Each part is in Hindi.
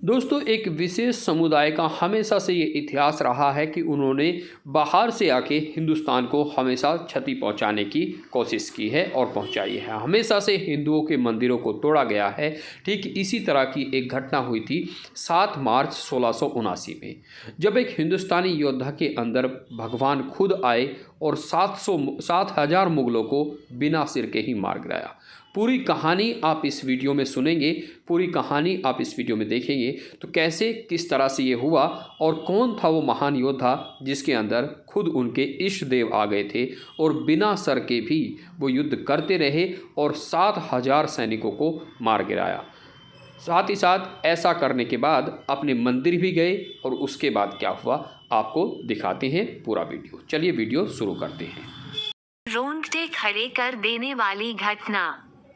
दोस्तों, एक विशेष समुदाय का हमेशा से ये इतिहास रहा है कि उन्होंने बाहर से आके हिंदुस्तान को हमेशा क्षति पहुंचाने की कोशिश की है और पहुंचाई है। हमेशा से हिंदुओं के मंदिरों को तोड़ा गया है। ठीक इसी तरह की एक घटना हुई थी 7 मार्च 1679 में, जब एक हिंदुस्तानी योद्धा के अंदर भगवान खुद आए और 7,000 मुगलों को बिना सिर के ही मार गिराया। पूरी कहानी आप इस वीडियो में सुनेंगे, पूरी कहानी आप इस वीडियो में देखेंगे तो कैसे किस तरह से ये हुआ और कौन था वो महान योद्धा जिसके अंदर खुद उनके इष्ट देव आ गए थे और बिना सर के भी वो युद्ध करते रहे और 7,000 सैनिकों को मार गिराया। साथ ही साथ ऐसा करने के बाद अपने मंदिर भी गए और उसके बाद क्या हुआ आपको दिखाते हैं पूरा वीडियो। चलिए वीडियो शुरू करते हैं। रोंगटे खड़े कर देने वाली घटना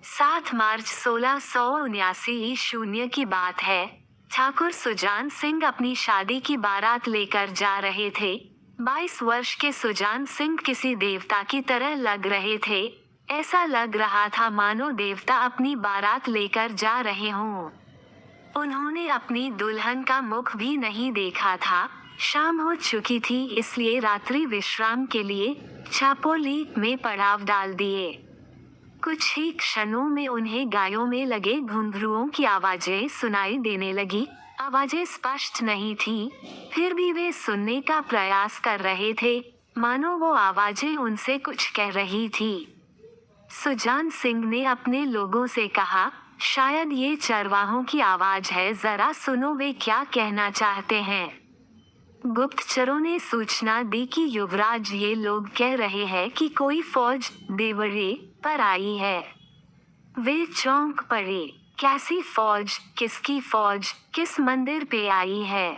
7 मार्च 1679 शून्य की बात है। ठाकुर सुजान सिंह अपनी शादी की बारात लेकर जा रहे थे। 22 वर्ष के सुजान सिंह किसी देवता की तरह लग रहे थे। ऐसा लग रहा था मानो देवता अपनी बारात लेकर जा रहे हों। उन्होंने अपनी दुल्हन का मुख भी नहीं देखा था। शाम हो चुकी थी, इसलिए रात्रि विश्राम के लिए छापोली में पड़ाव डाल दिए। कुछ ही क्षणों में उन्हें गायों में लगे घुंघरुओं की आवाजें सुनाई देने लगी। आवाजें स्पष्ट नहीं थी, फिर भी वे सुनने का प्रयास कर रहे थे, मानो वो आवाजें उनसे कुछ कह रही थी। सुजान सिंह ने अपने लोगों से कहा, शायद ये चरवाहों की आवाज है, जरा सुनो वे क्या कहना चाहते हैं। गुप्तचरों ने सूचना दी कि युवराज, ये लोग कह रहे हैं कि कोई फौज देवरे पर आई है। वे चौंक पड़े। कैसी फौज, किसकी फौज, किस मंदिर पे आई है?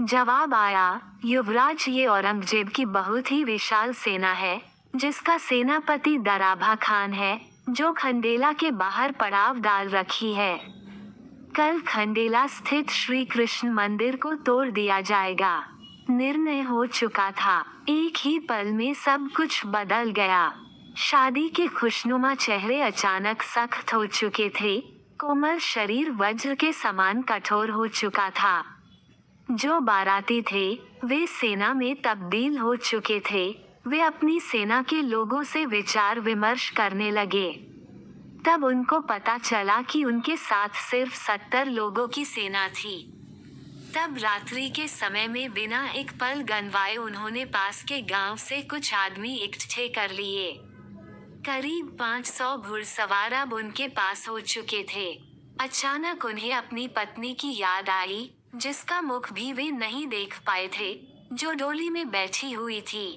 जवाब आया, युवराज, ये औरंगजेब की बहुत ही विशाल सेना है, जिसका सेनापति दराभा खान है, जो खंडेला के बाहर पड़ाव डाल रखी है। कल खंडेला स्थित श्री कृष्ण मंदिर को तोड़ दिया जाएगा। निर्णय हो चुका था। एक ही पल में सब कुछ बदल गया। शादी के खुशनुमा चेहरे अचानक सख्त हो चुके थे। कोमल शरीर वज्र के समान कठोर हो चुका था। जो बाराती थे वे सेना में तब्दील हो चुके थे। वे अपनी सेना के लोगों से विचार विमर्श करने लगे। तब उनको पता चला कि उनके साथ सिर्फ 70 लोगों की सेना थी। तब रात्रि के समय में बिना एक पल गंवाए उन्होंने पास के गांव से कुछ आदमी इकट्ठे कर लिए। करीब 500 घुड़सवार अब उनके पास हो चुके थे। अचानक उन्हें अपनी पत्नी की याद आई, जिसका मुख भी वे नहीं देख पाए थे, जो डोली में बैठी हुई थी।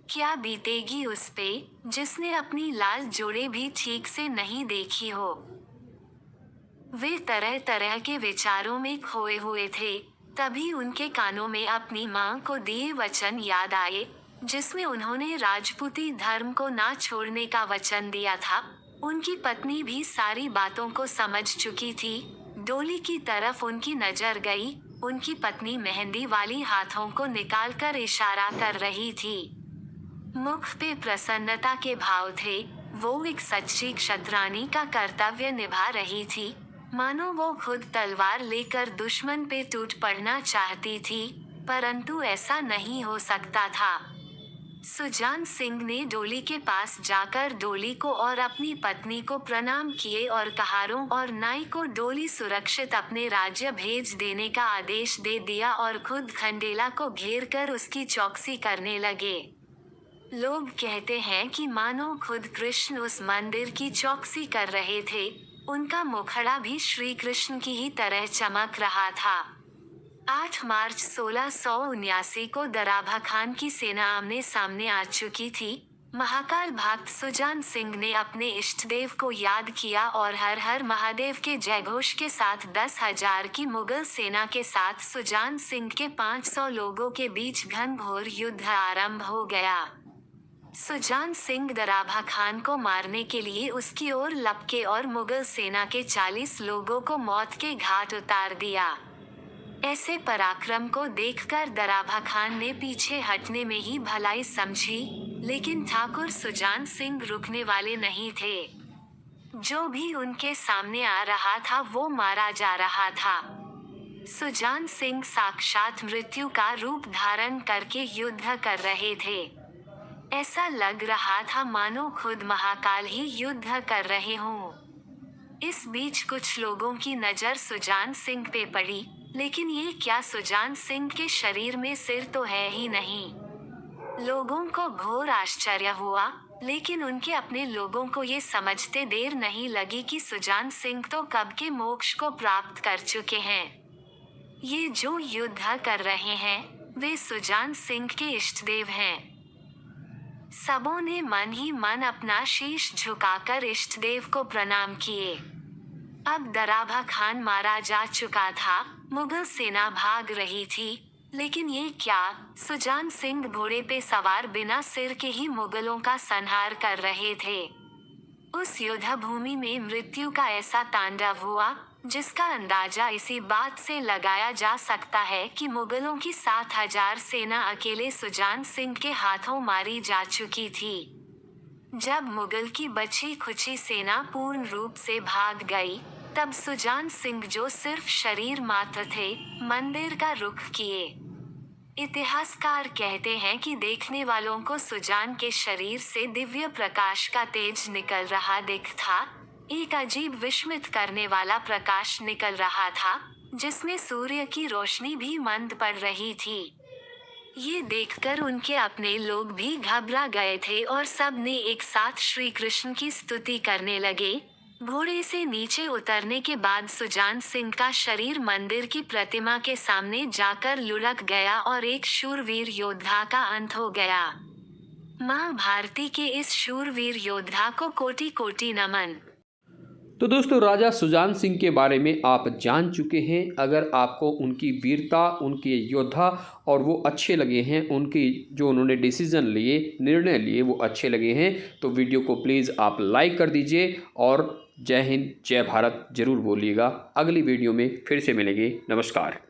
क्या बीतेगी उस पे, जिसने अपनी लाल जोड़े भी ठीक से नहीं देखी हो। वे तरह तरह के विचारों में खोए हुए थे। तभी उनके कानों में अपनी मां को दिए वचन याद आए, जिसमें उन्होंने राजपूती धर्म को ना छोड़ने का वचन दिया था। उनकी पत्नी भी सारी बातों को समझ चुकी थी। डोली की तरफ उनकी नजर गई। उनकी पत्नी मेहंदी वाली हाथों को निकालकर इशारा कर रही थी। मुख पे प्रसन्नता के भाव थे। वो एक सच्ची क्षत्रानी का कर्तव्य निभा रही थी, मानो वो खुद तलवार लेकर दुश्मन पे टूट पड़ना चाहती थी, परंतु ऐसा नहीं हो सकता था। सुजान सिंह ने डोली के पास जाकर डोली को और अपनी पत्नी को प्रणाम किए और कहारों और नाई को डोली सुरक्षित अपने राज्य भेज देने का आदेश दे दिया और खुद खंडेला को घेर कर उसकी चौकसी करने लगे। लोग कहते हैं कि मानो खुद कृष्ण उस मंदिर की चौकसी कर रहे थे। उनका मुखड़ा भी श्री कृष्ण की ही तरह चमक रहा था। 8 मार्च 1679 को दराभा खान की सेना आमने सामने आ चुकी थी। महाकाल भक्त सुजान सिंह ने अपने इष्टदेव को याद किया और हर हर महादेव के जयघोष के साथ 10,000 की मुगल सेना के साथ सुजान सिंह के 500 लोगों के बीच घनघोर युद्ध आरंभ हो गया। सुजान सिंह दराभा खान को मारने के लिए उसकी ओर लपके और मुगल सेना के 40 लोगों को मौत के घाट उतार दिया। ऐसे पराक्रम को देखकर दराभा खान ने पीछे हटने में ही भलाई समझी, लेकिन ठाकुर सुजान सिंह रुकने वाले नहीं थे। जो भी उनके सामने आ रहा था वो मारा जा रहा था। सुजान सिंह साक्षात मृत्यु का रूप धारण करके युद्ध कर रहे थे। ऐसा लग रहा था मानो खुद महाकाल ही युद्ध कर रहे हों। इस बीच कुछ लोगों की नज़र सुजान सिंह पे पड़ी, लेकिन ये क्या, सुजान सिंह के शरीर में सिर तो है ही नहीं। लोगों को घोर आश्चर्य हुआ, लेकिन उनके अपने लोगों को ये समझते देर नहीं लगी कि सुजान सिंह तो कब के मोक्ष को प्राप्त कर चुके हैं। ये जो युद्ध कर रहे हैं वे सुजान सिंह के इष्टदेव हैं। सबों ने मन ही मन अपना शीश झुकाकर इष्टदेव को प्रणाम किए। अब दराबा खान मारा जा चुका था, मुगल सेना भाग रही थी, लेकिन ये क्या, सुजान सिंह घोड़े पे सवार बिना सिर के ही मुगलों का संहार कर रहे थे। उस युद्ध भूमि में मृत्यु का ऐसा तांडव हुआ जिसका अंदाजा इसी बात से लगाया जा सकता है कि मुगलों की 7,000 सेना अकेले सुजान सिंह के हाथों मारी जा चुकी थी। जब मुगल की बची खुची सेना पूर्ण रूप से भाग गई, तब सुजान सिंह जो सिर्फ शरीर मात्र थे, मंदिर का रुख किए। इतिहासकार कहते हैं कि देखने वालों को सुजान के शरीर से दिव्य प्रकाश का तेज निकल रहा दिख था। एक अजीब विस्मित करने वाला प्रकाश निकल रहा था, जिसमें सूर्य की रोशनी भी मंद पड़ रही थी। ये देखकर उनके अपने लोग भी घबरा गए थे और सब ने एक साथ श्री कृष्ण की स्तुति करने लगे। घोड़े से नीचे उतरने के बाद सुजान सिंह का शरीर मंदिर की प्रतिमा के सामने जाकर लुढ़क गया और एक शूरवीर योद्धा का अंत हो गया। मां भारती के इस शूरवीर योद्धा को कोटि कोटि नमन। तो दोस्तों, राजा सुजान सिंह के बारे में आप जान चुके हैं। अगर आपको उनकी वीरता, उनके योद्धा और वो अच्छे लगे हैं, उनकी जो उन्होंने डिसीज़न लिए, निर्णय लिए, वो अच्छे लगे हैं, तो वीडियो को प्लीज़ आप लाइक कर दीजिए और जय हिंद, जय भारत ज़रूर बोलिएगा। अगली वीडियो में फिर से मिलेंगे। नमस्कार।